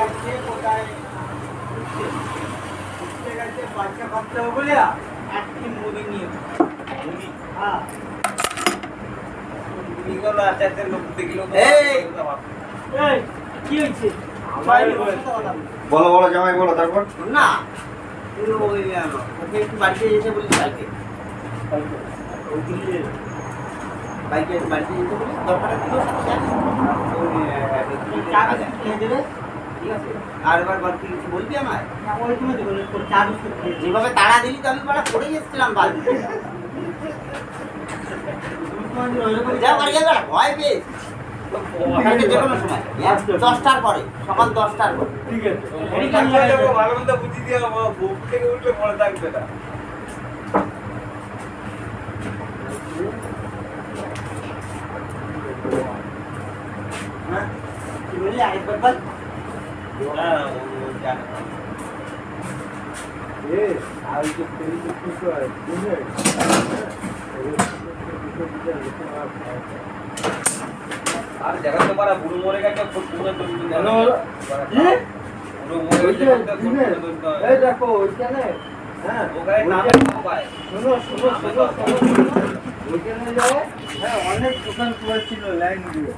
যাচ্ছে কোথায় ঘুরতে গেছে বাচ্চা খাচ্ছে বলে একটি মুড়ি নিয়ে মুড়ি হ্যাঁ মুড়িগুলো আচারদের লোক দেখলো এই কি হয়েছে বলো বলো জামাই বলো তারপর না তুই ওই ওকে একটু বাড়িতে যেতে বলিস কালকে বাইকে বাড়িতে যেতে বলিস দরকার ছিল ঠিক আছে আর এবার কিছু বলবি আমায় ওই তুমি যেভাবে তাড়া দিলি তো আমি বড় পড়ে গেছিলাম বাদ যা বাড়ি যাবে ভয় পেয়ে কালকে যে কোনো সময় 10টার পরে সকাল 10টার পরে ঠিক আছে ভালো মতো বুঝিয়ে দিয়ে বুক থেকে উঠলে মনে থাকবে না হ্যাঁ কি বললি আরেকবার বল হ্যাঁ জানো আর যে কিছু হয় বুঝলে আর জায়গা তো পারা বুড়ো মরে গেছে খুব সুন্দর তুমি জানো বুড়ো মরে গেছে এই দেখো ওইখানে হ্যাঁ ওখানে নাম পায় শোনো শোনো শোনো ওইখানে যাও হ্যাঁ অনেক দোকান খুলেছিল লাইন দিয়ে